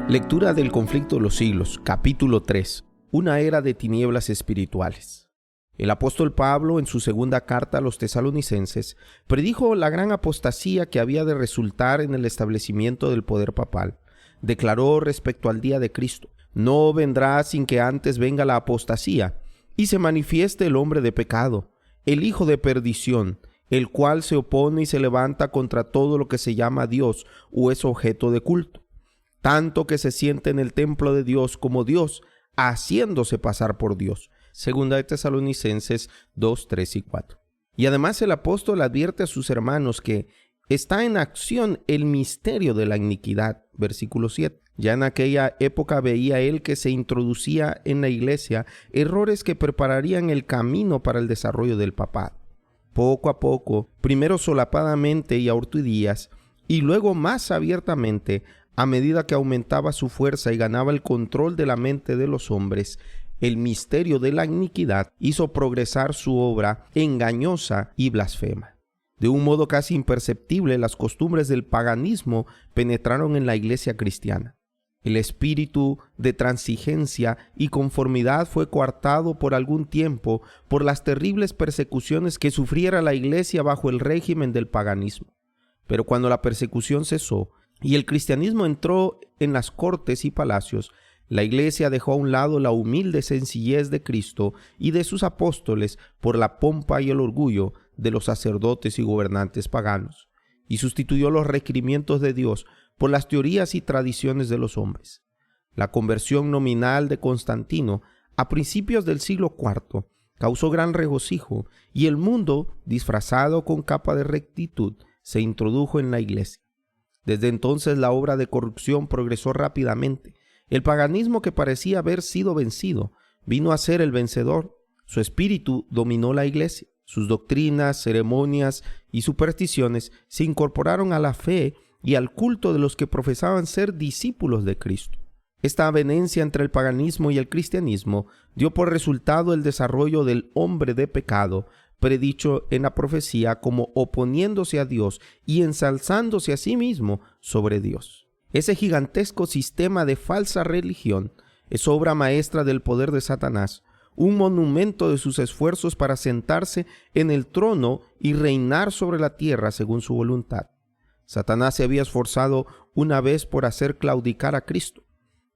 Lectura del Conflicto de los Siglos, capítulo 3. Una era de tinieblas espirituales. El apóstol Pablo, en su segunda carta a los tesalonicenses, predijo la gran apostasía que había de resultar en el establecimiento del poder papal. Declaró respecto al día de Cristo: no vendrá sin que antes venga la apostasía, y se manifieste el hombre de pecado, el hijo de perdición, el cual se opone y se levanta contra todo lo que se llama Dios o es objeto de culto, tanto que se siente en el templo de Dios como Dios, haciéndose pasar por Dios. Segunda de Tesalonicenses 2, 3 y 4. Y además el apóstol advierte a sus hermanos que está en acción el misterio de la iniquidad. Versículo 7. Ya en aquella época veía él que se introducía en la iglesia errores que prepararían el camino para el desarrollo del papado. Poco a poco, primero solapadamente y a hurtadillas, y luego más abiertamente, a medida que aumentaba su fuerza y ganaba el control de la mente de los hombres, el misterio de la iniquidad hizo progresar su obra engañosa y blasfema. De un modo casi imperceptible, las costumbres del paganismo penetraron en la iglesia cristiana. El espíritu de transigencia y conformidad fue coartado por algún tiempo por las terribles persecuciones que sufriera la iglesia bajo el régimen del paganismo. Pero cuando la persecución cesó y el cristianismo entró en las cortes y palacios, la iglesia dejó a un lado la humilde sencillez de Cristo y de sus apóstoles por la pompa y el orgullo de los sacerdotes y gobernantes paganos, y sustituyó los requerimientos de Dios por las teorías y tradiciones de los hombres. La conversión nominal de Constantino a principios del siglo IV causó gran regocijo, y el mundo, disfrazado con capa de rectitud, se introdujo en la iglesia. Desde entonces la obra de corrupción progresó rápidamente. El paganismo, que parecía haber sido vencido, vino a ser el vencedor. Su espíritu dominó la iglesia. Sus doctrinas, ceremonias y supersticiones se incorporaron a la fe y al culto de los que profesaban ser discípulos de Cristo. Esta avenencia entre el paganismo y el cristianismo dio por resultado el desarrollo del hombre de pecado, predicho en la profecía como oponiéndose a Dios y ensalzándose a sí mismo sobre Dios. Ese gigantesco sistema de falsa religión es obra maestra del poder de Satanás, un monumento de sus esfuerzos para sentarse en el trono y reinar sobre la tierra según su voluntad. Satanás se había esforzado una vez por hacer claudicar a Cristo.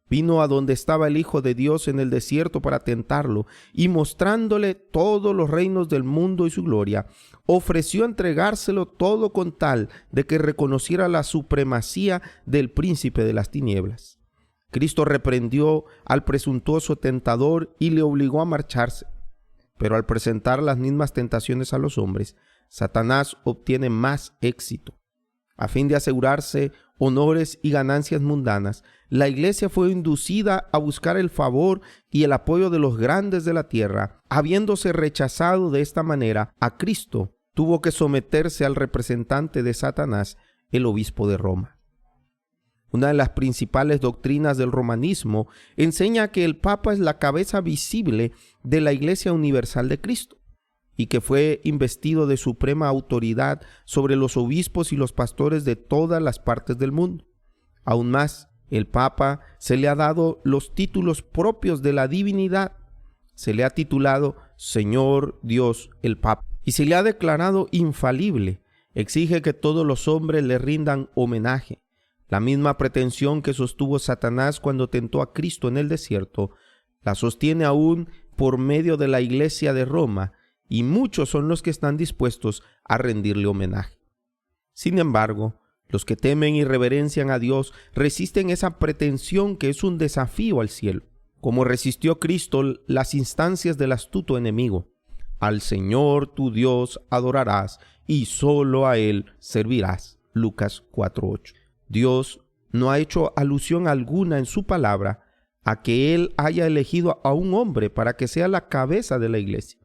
Vino a donde estaba el Hijo de Dios en el desierto para tentarlo, y mostrándole todos los reinos del mundo y su gloria, ofreció entregárselo todo con tal de que reconociera la supremacía del príncipe de las tinieblas. Cristo reprendió al presuntuoso tentador y le obligó a marcharse. Pero al presentar las mismas tentaciones a los hombres, Satanás obtiene más éxito. A fin de asegurarse honores y ganancias mundanas, la iglesia fue inducida a buscar el favor y el apoyo de los grandes de la tierra. Habiéndose rechazado de esta manera a Cristo, tuvo que someterse al representante de Satanás, el obispo de Roma. Una de las principales doctrinas del romanismo enseña que el Papa es la cabeza visible de la Iglesia Universal de Cristo, y que fue investido de suprema autoridad sobre los obispos y los pastores de todas las partes del mundo. Aún más, el Papa se le ha dado los títulos propios de la divinidad. Se le ha titulado Señor Dios el Papa, y se le ha declarado infalible. Exige que todos los hombres le rindan homenaje. La misma pretensión que sostuvo Satanás cuando tentó a Cristo en el desierto, la sostiene aún por medio de la Iglesia de Roma, y muchos son los que están dispuestos a rendirle homenaje. Sin embargo, los que temen y reverencian a Dios resisten esa pretensión que es un desafío al cielo, como resistió Cristo las instancias del astuto enemigo. Al Señor tu Dios adorarás y solo a Él servirás. Lucas 4:8. Dios no ha hecho alusión alguna en su palabra a que Él haya elegido a un hombre para que sea la cabeza de la iglesia.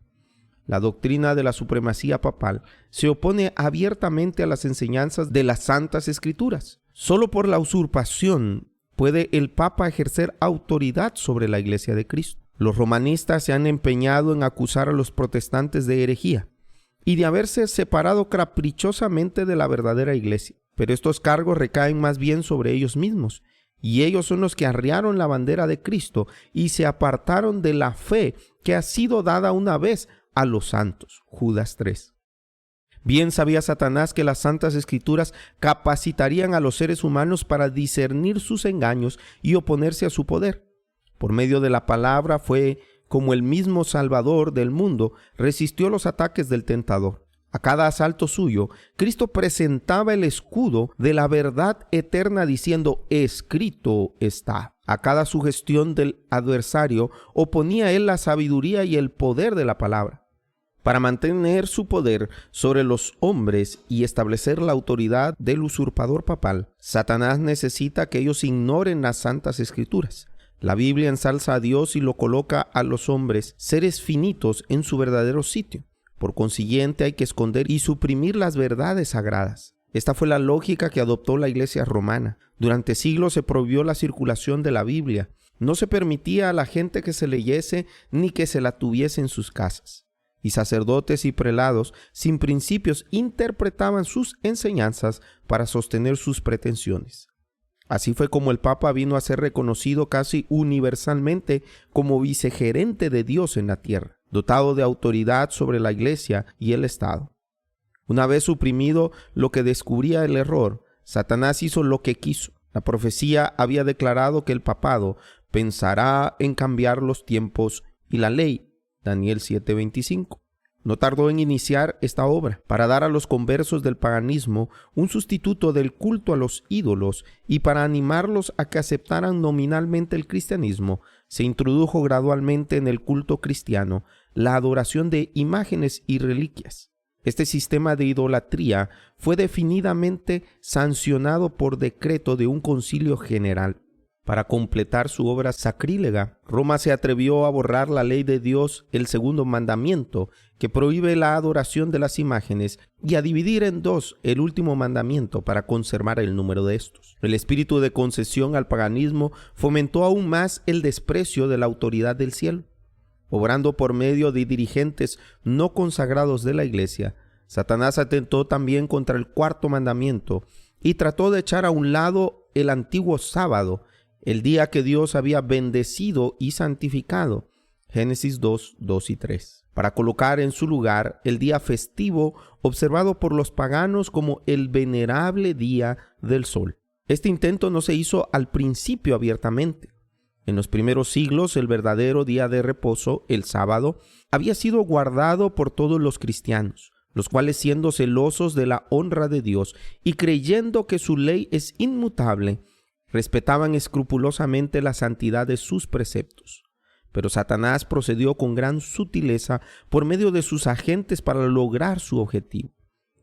La doctrina de la supremacía papal se opone abiertamente a las enseñanzas de las Santas Escrituras. Solo por la usurpación puede el Papa ejercer autoridad sobre la Iglesia de Cristo. Los romanistas se han empeñado en acusar a los protestantes de herejía y de haberse separado caprichosamente de la verdadera Iglesia. Pero estos cargos recaen más bien sobre ellos mismos y ellos son los que arriaron la bandera de Cristo y se apartaron de la fe que ha sido dada una vez a los santos. Judas 3. Bien sabía Satanás que las santas escrituras capacitarían a los seres humanos para discernir sus engaños y oponerse a su poder. Por medio de la palabra fue como el mismo Salvador del mundo resistió los ataques del tentador. A cada asalto suyo, Cristo presentaba el escudo de la verdad eterna diciendo: escrito está. A cada sugestión del adversario oponía él la sabiduría y el poder de la palabra. Para mantener su poder sobre los hombres y establecer la autoridad del usurpador papal, Satanás necesita que ellos ignoren las santas escrituras. La Biblia ensalza a Dios y lo coloca a los hombres, seres finitos, en su verdadero sitio. Por consiguiente, hay que esconder y suprimir las verdades sagradas. Esta fue la lógica que adoptó la Iglesia romana. Durante siglos se prohibió la circulación de la Biblia. No se permitía a la gente que se leyese ni que se la tuviese en sus casas. Y sacerdotes y prelados sin principios interpretaban sus enseñanzas para sostener sus pretensiones. Así fue como el Papa vino a ser reconocido casi universalmente como vicegerente de Dios en la tierra, dotado de autoridad sobre la Iglesia y el Estado. Una vez suprimido lo que descubría el error, Satanás hizo lo que quiso. La profecía había declarado que el papado pensará en cambiar los tiempos y la ley. Daniel 7:25. No tardó en iniciar esta obra para dar a los conversos del paganismo un sustituto del culto a los ídolos, y para animarlos a que aceptaran nominalmente el cristianismo, se introdujo gradualmente en el culto cristiano la adoración de imágenes y reliquias. Este sistema de idolatría fue definidamente sancionado por decreto de un concilio general. Para completar su obra sacrílega, Roma se atrevió a borrar la ley de Dios, el segundo mandamiento, que prohíbe la adoración de las imágenes, y a dividir en dos el último mandamiento para conservar el número de estos. El espíritu de concesión al paganismo fomentó aún más el desprecio de la autoridad del cielo. Obrando por medio de dirigentes no consagrados de la Iglesia, Satanás atentó también contra el cuarto mandamiento y trató de echar a un lado el antiguo sábado, el día que Dios había bendecido y santificado, Génesis 2, 2 y 3, para colocar en su lugar el día festivo observado por los paganos como el venerable día del sol. Este intento no se hizo al principio abiertamente. En los primeros siglos, el verdadero día de reposo, el sábado, había sido guardado por todos los cristianos, los cuales, siendo celosos de la honra de Dios y creyendo que su ley es inmutable, respetaban escrupulosamente la santidad de sus preceptos. Pero Satanás procedió con gran sutileza por medio de sus agentes para lograr su objetivo.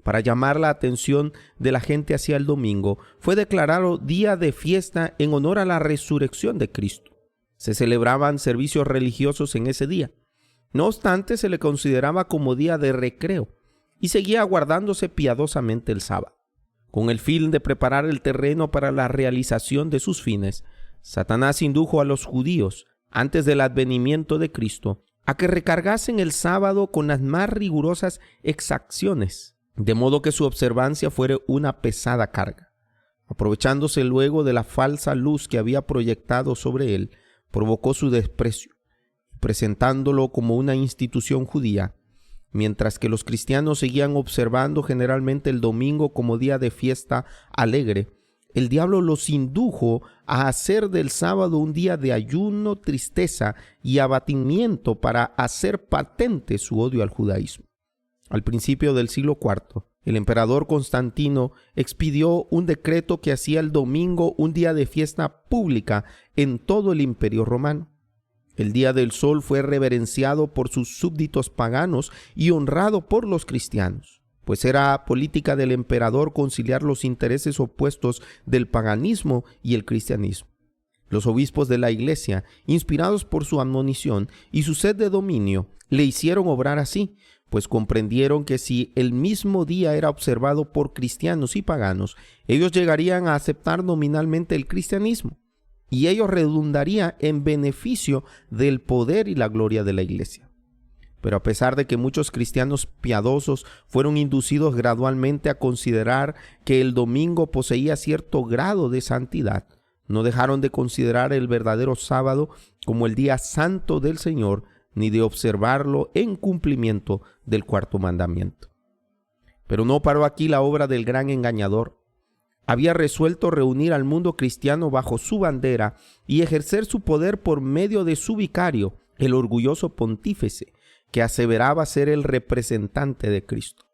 Para llamar la atención de la gente hacia el domingo, fue declarado día de fiesta en honor a la resurrección de Cristo. Se celebraban servicios religiosos en ese día. No obstante, se le consideraba como día de recreo y seguía guardándose piadosamente el sábado. Con el fin de preparar el terreno para la realización de sus fines, Satanás indujo a los judíos, antes del advenimiento de Cristo, a que recargasen el sábado con las más rigurosas exacciones, de modo que su observancia fuera una pesada carga. Aprovechándose luego de la falsa luz que había proyectado sobre él, provocó su desprecio, presentándolo como una institución judía, mientras que los cristianos seguían observando generalmente el domingo como día de fiesta alegre. El diablo los indujo a hacer del sábado un día de ayuno, tristeza y abatimiento para hacer patente su odio al judaísmo. Al principio del siglo IV, el emperador Constantino expidió un decreto que hacía el domingo un día de fiesta pública en todo el imperio romano. El día del sol fue reverenciado por sus súbditos paganos y honrado por los cristianos, pues era política del emperador conciliar los intereses opuestos del paganismo y el cristianismo. Los obispos de la Iglesia, inspirados por su admonición y su sed de dominio, le hicieron obrar así, pues comprendieron que si el mismo día era observado por cristianos y paganos, ellos llegarían a aceptar nominalmente el cristianismo, y ello redundaría en beneficio del poder y la gloria de la Iglesia. Pero a pesar de que muchos cristianos piadosos fueron inducidos gradualmente a considerar que el domingo poseía cierto grado de santidad, No dejaron de considerar el verdadero sábado como el día santo del Señor, ni de observarlo en cumplimiento del cuarto mandamiento. Pero no paró aquí la obra del gran engañador. Había resuelto reunir al mundo cristiano bajo su bandera y ejercer su poder por medio de su vicario, el orgulloso pontífice, que aseveraba ser el representante de Cristo.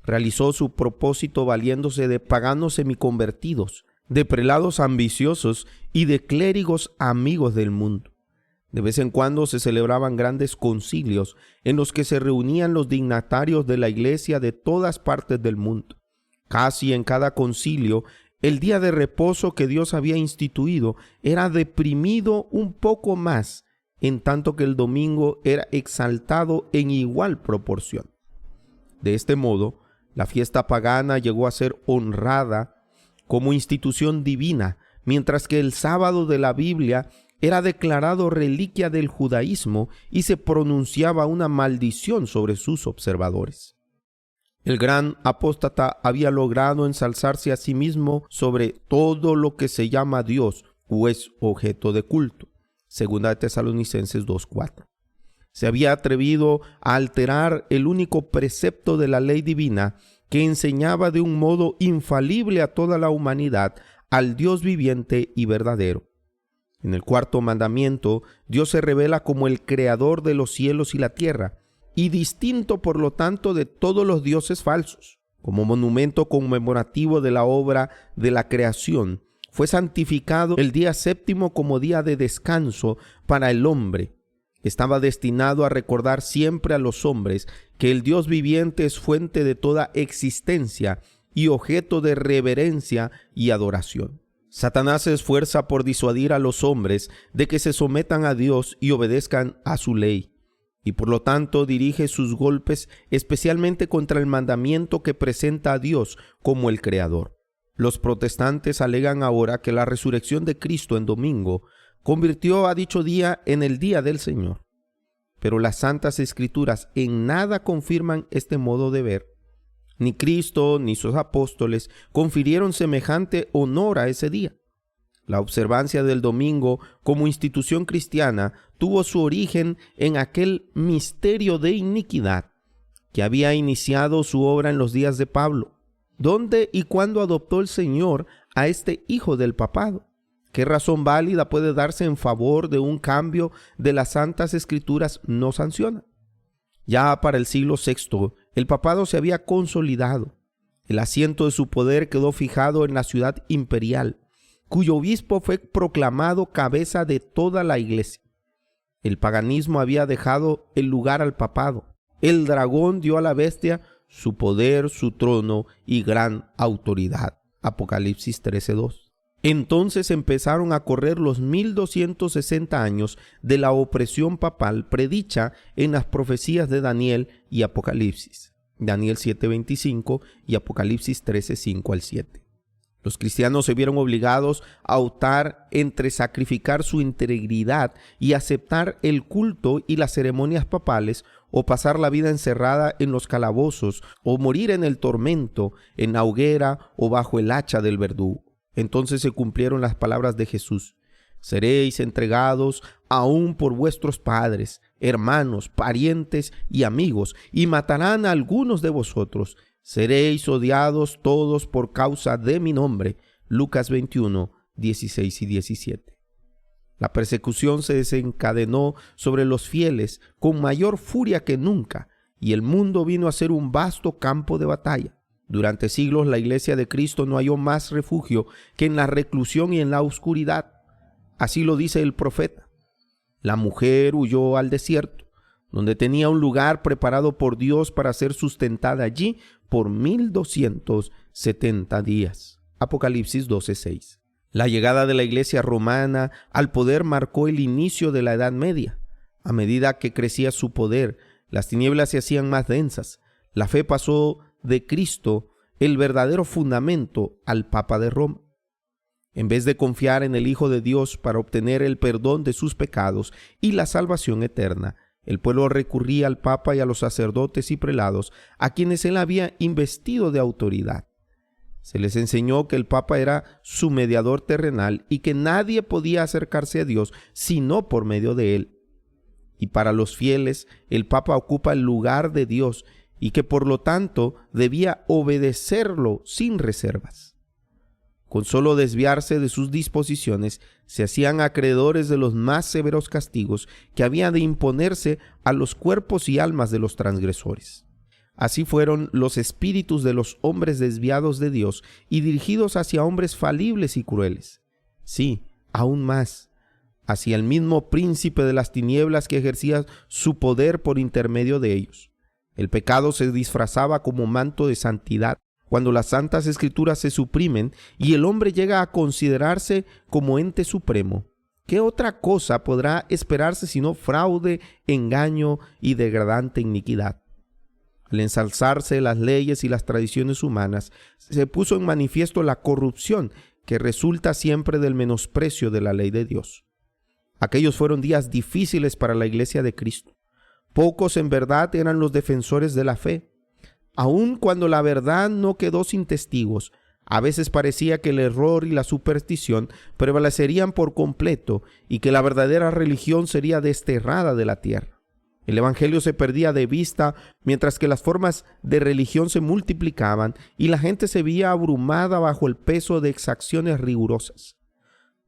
Realizó su propósito valiéndose de paganos semiconvertidos, de prelados ambiciosos y de clérigos amigos del mundo. De vez en cuando se celebraban grandes concilios en los que se reunían los dignatarios de la iglesia de todas partes del mundo. Casi en cada concilio, el día de reposo que Dios había instituido era deprimido un poco más, en tanto que el domingo era exaltado en igual proporción. De este modo, la fiesta pagana llegó a ser honrada como institución divina, mientras que el sábado de la Biblia era declarado reliquia del judaísmo y se pronunciaba una maldición sobre sus observadores. El gran apóstata había logrado ensalzarse a sí mismo sobre todo lo que se llama Dios o es objeto de culto. Segunda de Tesalonicenses 2:4. Se había atrevido a alterar el único precepto de la ley divina que enseñaba de un modo infalible a toda la humanidad al Dios viviente y verdadero. En el cuarto mandamiento, Dios se revela como el creador de los cielos y la tierra, y distinto por lo tanto de todos los dioses falsos. Como monumento conmemorativo de la obra de la creación, fue santificado el día séptimo como día de descanso para el hombre. Estaba destinado a recordar siempre a los hombres que el Dios viviente es fuente de toda existencia y objeto de reverencia y adoración. Satanás se esfuerza por disuadir a los hombres de que se sometan a Dios y obedezcan a su ley, y por lo tanto dirige sus golpes especialmente contra el mandamiento que presenta a Dios como el Creador. Los protestantes alegan ahora que la resurrección de Cristo en domingo convirtió a dicho día en el día del Señor. Pero las Santas Escrituras en nada confirman este modo de ver. Ni Cristo ni sus apóstoles confirieron semejante honor a ese día. La observancia del domingo como institución cristiana tuvo su origen en aquel misterio de iniquidad que había iniciado su obra en los días de Pablo. ¿Dónde y cuándo adoptó el Señor a este hijo del papado? ¿Qué razón válida puede darse en favor de un cambio de las Santas Escrituras no sanciona? Ya para el siglo VI, el papado se había consolidado. El asiento de su poder quedó fijado en la ciudad imperial, cuyo obispo fue proclamado cabeza de toda la iglesia. El paganismo había dejado el lugar al papado. El dragón dio a la bestia su poder, su trono y gran autoridad. Apocalipsis 13:2. Entonces empezaron a correr los 1260 años de la opresión papal predicha en las profecías de Daniel y Apocalipsis. Daniel 7:25 y Apocalipsis 13:5 al 7. Los cristianos se vieron obligados a optar entre sacrificar su integridad y aceptar el culto y las ceremonias papales, o pasar la vida encerrada en los calabozos, o morir en el tormento, en la hoguera o bajo el hacha del verdugo. Entonces se cumplieron las palabras de Jesús: seréis entregados aún por vuestros padres, hermanos, parientes y amigos, y matarán a algunos de vosotros. Seréis odiados todos por causa de mi nombre. Lucas 21, 16 y 17. La persecución se desencadenó sobre los fieles con mayor furia que nunca, y el mundo vino a ser un vasto campo de batalla. Durante siglos la Iglesia de Cristo no halló más refugio que en la reclusión y en la oscuridad. Así lo dice el profeta. La mujer huyó al desierto, donde tenía un lugar preparado por Dios para ser sustentada allí por 1270 días. Apocalipsis 12:6. La llegada de la Iglesia romana al poder marcó el inicio de la Edad Media. A medida que crecía su poder, las tinieblas se hacían más densas. La fe pasó de Cristo, el verdadero fundamento, al Papa de Roma. En vez de confiar en el Hijo de Dios para obtener el perdón de sus pecados y la salvación eterna, el pueblo recurría al Papa y a los sacerdotes y prelados, a quienes él había investido de autoridad. Se les enseñó que el Papa era su mediador terrenal y que nadie podía acercarse a Dios sino por medio de él. Y para los fieles, el Papa ocupa el lugar de Dios y que por lo tanto debía obedecerlo sin reservas. Con solo desviarse de sus disposiciones, se hacían acreedores de los más severos castigos que había de imponerse a los cuerpos y almas de los transgresores. Así fueron los espíritus de los hombres desviados de Dios y dirigidos hacia hombres falibles y crueles. Sí, aún más, hacia el mismo príncipe de las tinieblas que ejercía su poder por intermedio de ellos. El pecado se disfrazaba como manto de santidad cuando las santas escrituras se suprimen y el hombre llega a considerarse como ente supremo. ¿Qué otra cosa podrá esperarse sino fraude, engaño y degradante iniquidad? Al ensalzarse las leyes y las tradiciones humanas, se puso en manifiesto la corrupción que resulta siempre del menosprecio de la ley de Dios. Aquellos fueron días difíciles para la Iglesia de Cristo. Pocos en verdad eran los defensores de la fe. Aun cuando la verdad no quedó sin testigos, a veces parecía que el error y la superstición prevalecerían por completo y que la verdadera religión sería desterrada de la tierra. El evangelio se perdía de vista mientras que las formas de religión se multiplicaban y la gente se veía abrumada bajo el peso de exacciones rigurosas.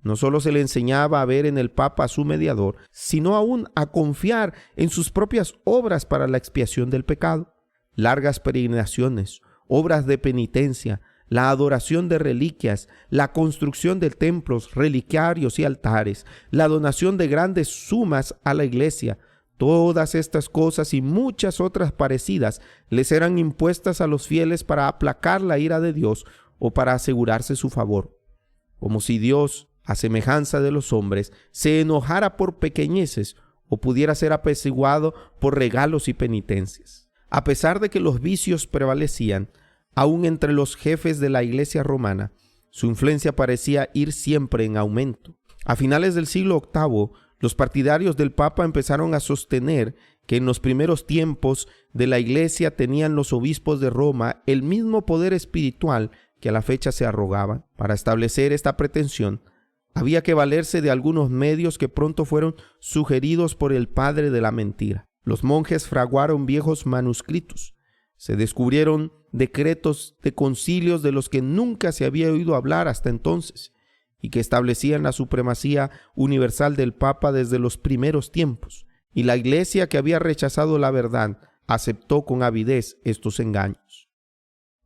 No solo se le enseñaba a ver en el Papa a su mediador, sino aún a confiar en sus propias obras para la expiación del pecado. Largas peregrinaciones, obras de penitencia, la adoración de reliquias, la construcción de templos, reliquiarios y altares, la donación de grandes sumas a la iglesia. Todas estas cosas y muchas otras parecidas les eran impuestas a los fieles para aplacar la ira de Dios o para asegurarse su favor. Como si Dios, a semejanza de los hombres, se enojara por pequeñeces o pudiera ser apaciguado por regalos y penitencias. A pesar de que los vicios prevalecían, aún entre los jefes de la Iglesia romana, su influencia parecía ir siempre en aumento. A finales del siglo VIII, los partidarios del Papa empezaron a sostener que en los primeros tiempos de la Iglesia tenían los obispos de Roma el mismo poder espiritual que a la fecha se arrogaban. Para establecer esta pretensión, había que valerse de algunos medios que pronto fueron sugeridos por el padre de la mentira. Los monjes fraguaron viejos manuscritos. Se descubrieron decretos de concilios de los que nunca se había oído hablar hasta entonces, y que establecían la supremacía universal del Papa desde los primeros tiempos, y la Iglesia, que había rechazado la verdad, aceptó con avidez estos engaños.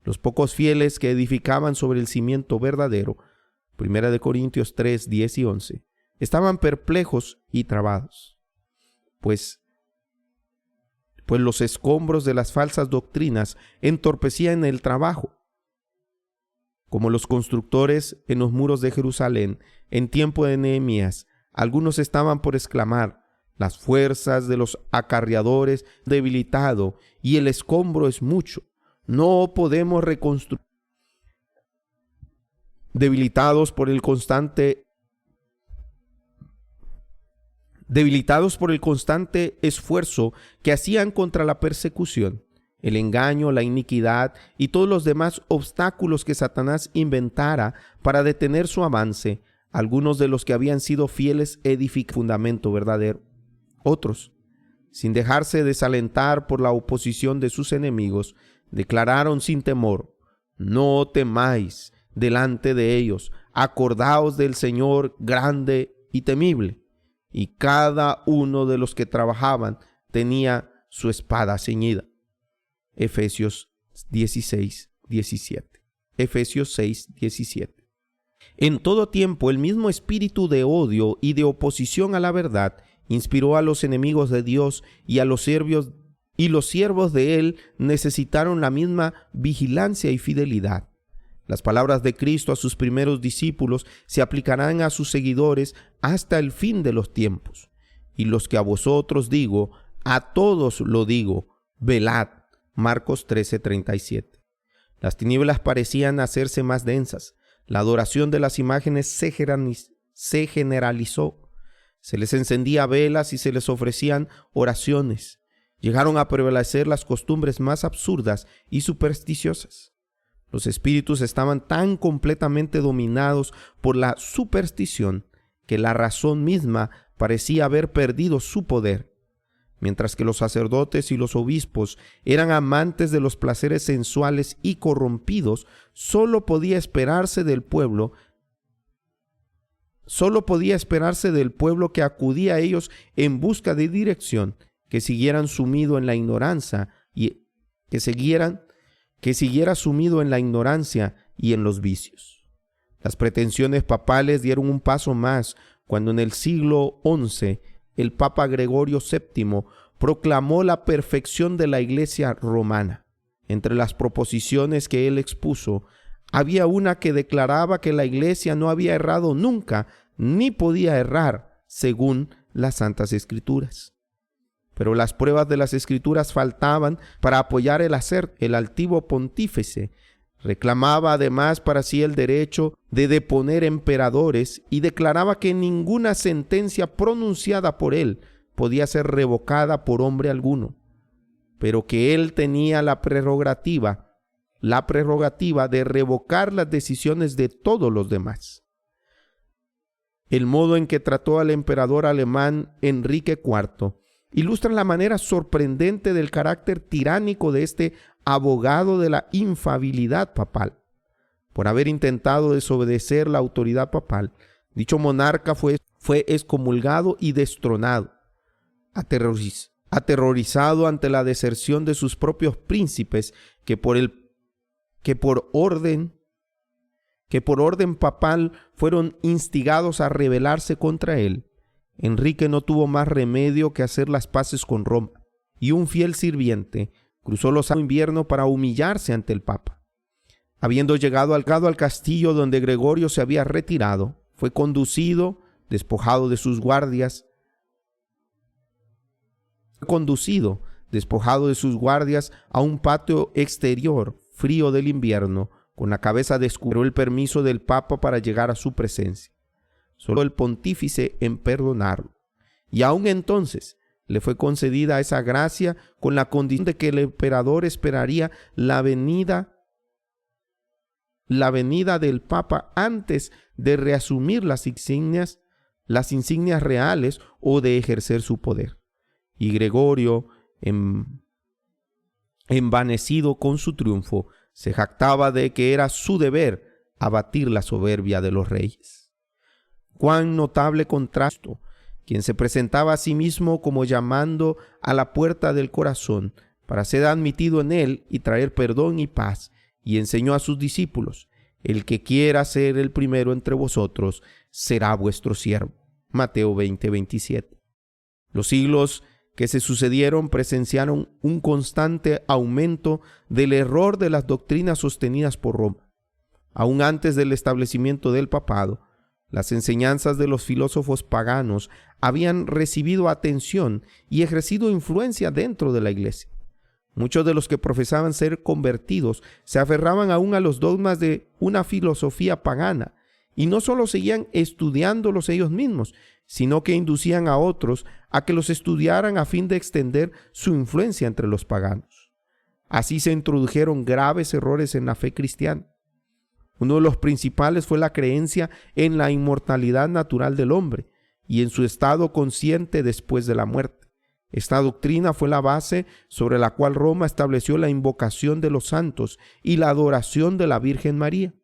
Los pocos fieles que edificaban sobre el cimiento verdadero, 1 Corintios 3, 10 y 11, estaban perplejos y trabados, pues los escombros de las falsas doctrinas entorpecían el trabajo. Como los constructores en los muros de Jerusalén, en tiempo de Nehemías, algunos estaban por exclamar: las fuerzas de los acarreadores debilitado y el escombro es mucho, no podemos reconstruir. Debilitados por el constante esfuerzo que hacían contra la persecución, el engaño, la iniquidad y todos los demás obstáculos que Satanás inventara para detener su avance, algunos de los que habían sido fieles edificaron fundamento verdadero. Otros, sin dejarse desalentar por la oposición de sus enemigos, declararon sin temor: no temáis delante de ellos, acordaos del Señor grande y temible. Y cada uno de los que trabajaban tenía su espada ceñida. Efesios 16, 17. Efesios 6, 17. En todo tiempo el mismo espíritu de odio y de oposición a la verdad inspiró a los enemigos de Dios y a los siervos de él necesitaron la misma vigilancia y fidelidad. Las palabras de Cristo a sus primeros discípulos se aplicarán a sus seguidores hasta el fin de los tiempos. Y los que a vosotros digo, a todos lo digo, velad. Marcos 13:37. Las tinieblas parecían hacerse más densas. La adoración de las imágenes se generalizó. Se les encendía velas y se les ofrecían oraciones. Llegaron a prevalecer las costumbres más absurdas y supersticiosas. Los espíritus estaban tan completamente dominados por la superstición que la razón misma parecía haber perdido su poder. Mientras que los sacerdotes y los obispos eran amantes de los placeres sensuales y corrompidos, solo podía esperarse del pueblo que acudía a ellos en busca de dirección, que siguieran sumido en la ignorancia y que siguiera sumido en la ignorancia y en los vicios. Las pretensiones papales dieron un paso más cuando en el siglo XI el Papa Gregorio VII proclamó la perfección de la Iglesia romana. Entre las proposiciones que él expuso, había una que declaraba que la Iglesia no había errado nunca, ni podía errar, según las Santas Escrituras. Pero las pruebas de las Escrituras faltaban para apoyar el aserto. El altivo pontífice reclamaba además para sí el derecho de deponer emperadores y declaraba que ninguna sentencia pronunciada por él podía ser revocada por hombre alguno, pero que él tenía la prerrogativa de revocar las decisiones de todos los demás. El modo en que trató al emperador alemán Enrique IV ilustra la manera sorprendente del carácter tiránico de este abogado de la infalibilidad papal. Por haber intentado desobedecer la autoridad papal, dicho monarca fue excomulgado y destronado. Aterrorizado ante la deserción de sus propios príncipes, que por orden papal fueron instigados a rebelarse contra él, Enrique no tuvo más remedio que hacer las paces con Roma, y un fiel sirviente cruzó los invierno para humillarse ante el Papa. Habiendo llegado al castillo donde Gregorio se había retirado, fue conducido, despojado de sus guardias, a un patio exterior frío del invierno, con la cabeza descubierta. El permiso del Papa para llegar a su presencia. Solo el pontífice en perdonarlo. Y aún entonces le fue concedida esa gracia con la condición de que el emperador esperaría la venida del Papa antes de reasumir las insignias reales o de ejercer su poder. Y Gregorio, envanecido con su triunfo, se jactaba de que era su deber abatir la soberbia de los reyes. Cuán notable contraste, quien se presentaba a sí mismo como llamando a la puerta del corazón para ser admitido en él y traer perdón y paz, y enseñó a sus discípulos: el que quiera ser el primero entre vosotros será vuestro siervo. Mateo 20:27. Los siglos que se sucedieron presenciaron un constante aumento del error de las doctrinas sostenidas por Roma. Aún antes del establecimiento del papado, las enseñanzas de los filósofos paganos habían recibido atención y ejercido influencia dentro de la Iglesia. Muchos de los que profesaban ser convertidos se aferraban aún a los dogmas de una filosofía pagana, y no solo seguían estudiándolos ellos mismos, sino que inducían a otros a que los estudiaran a fin de extender su influencia entre los paganos. Así se introdujeron graves errores en la fe cristiana. Uno de los principales fue la creencia en la inmortalidad natural del hombre y en su estado consciente después de la muerte. Esta doctrina fue la base sobre la cual Roma estableció la invocación de los santos y la adoración de la Virgen María.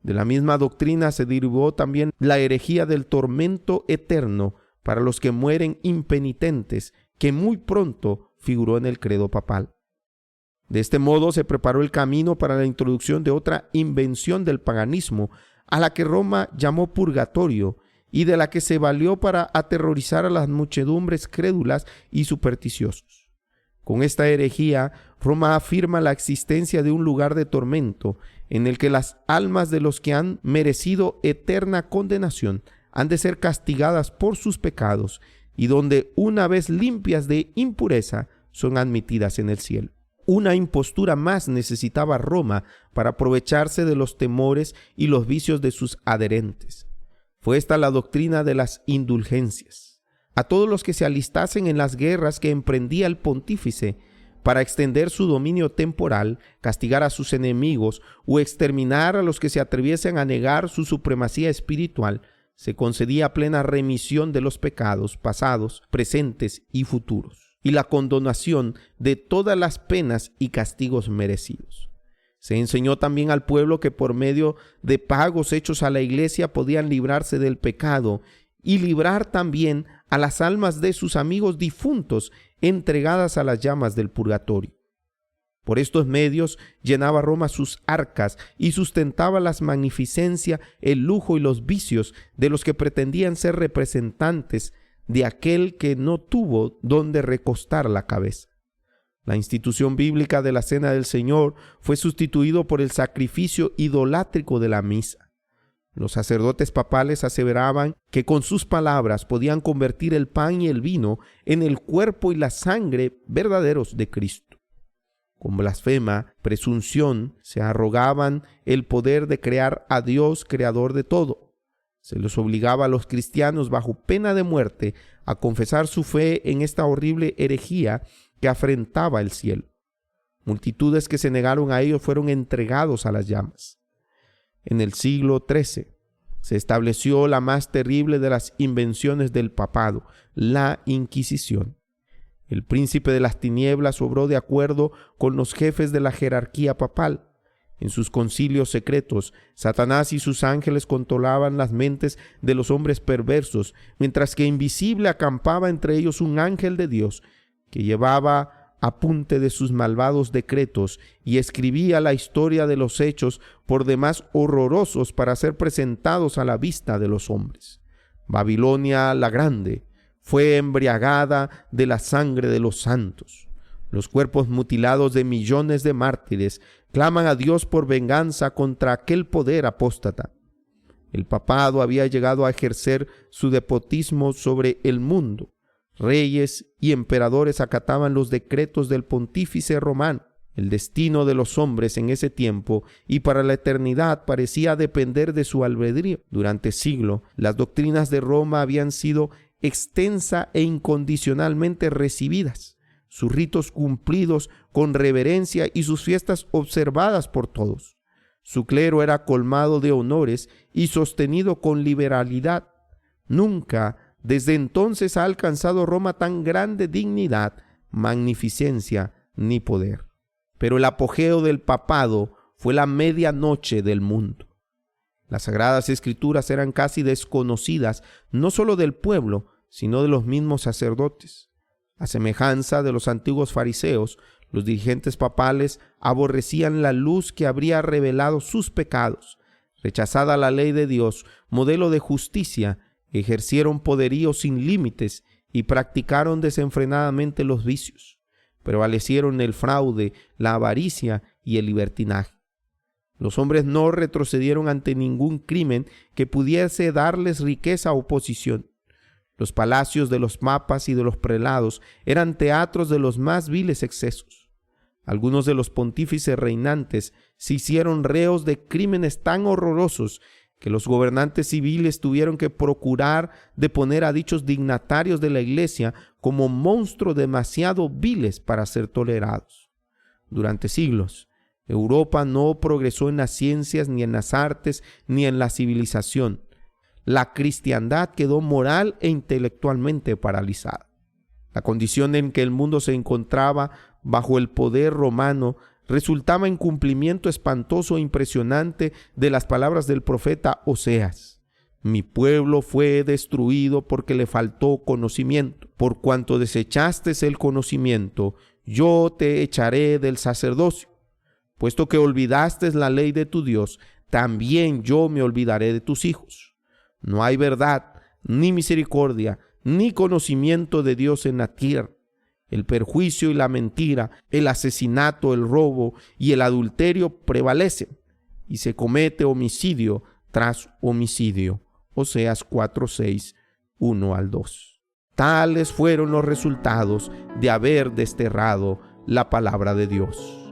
De la misma doctrina se derivó también la herejía del tormento eterno para los que mueren impenitentes, que muy pronto figuró en el credo papal. De este modo se preparó el camino para la introducción de otra invención del paganismo, a la que Roma llamó purgatorio, y de la que se valió para aterrorizar a las muchedumbres crédulas y supersticiosos. Con esta herejía, Roma afirma la existencia de un lugar de tormento en el que las almas de los que han merecido eterna condenación han de ser castigadas por sus pecados, y donde, una vez limpias de impureza, son admitidas en el cielo. Una impostura más necesitaba Roma para aprovecharse de los temores y los vicios de sus adherentes. Fue esta la doctrina de las indulgencias. A todos los que se alistasen en las guerras que emprendía el pontífice, para extender su dominio temporal, castigar a sus enemigos o exterminar a los que se atreviesen a negar su supremacía espiritual, se concedía plena remisión de los pecados pasados, presentes y futuros, y la condonación de todas las penas y castigos merecidos. Se enseñó también al pueblo que por medio de pagos hechos a la iglesia podían librarse del pecado y librar también a las almas de sus amigos difuntos entregadas a las llamas del purgatorio. Por estos medios llenaba Roma sus arcas y sustentaba la magnificencia, el lujo y los vicios de los que pretendían ser representantes de aquel que no tuvo donde recostar la cabeza. La institución bíblica de la Cena del Señor fue sustituido por el sacrificio idolátrico de la misa. Los sacerdotes papales aseveraban que con sus palabras podían convertir el pan y el vino en el cuerpo y la sangre verdaderos de Cristo. Con blasfema presunción se arrogaban el poder de crear a Dios, creador de todo. Se les obligaba a los cristianos bajo pena de muerte a confesar su fe en esta horrible herejía que afrentaba el cielo. Multitudes que se negaron a ellos fueron entregados a las llamas. En el siglo XIII se estableció la más terrible de las invenciones del papado, la Inquisición. El príncipe de las tinieblas obró de acuerdo con los jefes de la jerarquía papal. En sus concilios secretos, Satanás y sus ángeles controlaban las mentes de los hombres perversos, mientras que invisible acampaba entre ellos un ángel de Dios que llevaba apunte de sus malvados decretos y escribía la historia de los hechos por demás horrorosos para ser presentados a la vista de los hombres. Babilonia la Grande fue embriagada de la sangre de los santos. Los cuerpos mutilados de millones de mártires claman a Dios por venganza contra aquel poder apóstata. El papado había llegado a ejercer su despotismo sobre el mundo. Reyes y emperadores acataban los decretos del pontífice romano. El destino de los hombres en ese tiempo y para la eternidad parecía depender de su albedrío. Durante siglos, las doctrinas de Roma habían sido extensa e incondicionalmente recibidas, sus ritos cumplidos con reverencia y sus fiestas observadas por todos. Su clero era colmado de honores y sostenido con liberalidad. Nunca desde entonces ha alcanzado Roma tan grande dignidad, magnificencia ni poder. Pero el apogeo del papado fue la medianoche del mundo. Las Sagradas Escrituras eran casi desconocidas, no solo del pueblo, sino de los mismos sacerdotes. A semejanza de los antiguos fariseos, los dirigentes papales aborrecían la luz que habría revelado sus pecados. Rechazada la ley de Dios, modelo de justicia, ejercieron poderío sin límites y practicaron desenfrenadamente los vicios. Prevalecieron el fraude, la avaricia y el libertinaje. Los hombres no retrocedieron ante ningún crimen que pudiese darles riqueza o posición. Los palacios de los papas y de los prelados eran teatros de los más viles excesos. Algunos de los pontífices reinantes se hicieron reos de crímenes tan horrorosos que los gobernantes civiles tuvieron que procurar deponer a dichos dignatarios de la Iglesia como monstruos demasiado viles para ser tolerados. Durante siglos, Europa no progresó en las ciencias, ni en las artes, ni en la civilización. La cristiandad quedó moral e intelectualmente paralizada. La condición en que el mundo se encontraba bajo el poder romano resultaba en cumplimiento espantoso e impresionante de las palabras del profeta Oseas. Mi pueblo fue destruido porque le faltó conocimiento. Por cuanto desechaste el conocimiento, yo te echaré del sacerdocio. Puesto que olvidaste la ley de tu Dios, también yo me olvidaré de tus hijos. No hay verdad, ni misericordia, ni conocimiento de Dios en la tierra. El perjuicio y la mentira, el asesinato, el robo y el adulterio prevalecen, y se comete homicidio tras homicidio. Oseas 4:6, 1-2. Tales fueron los resultados de haber desterrado la palabra de Dios.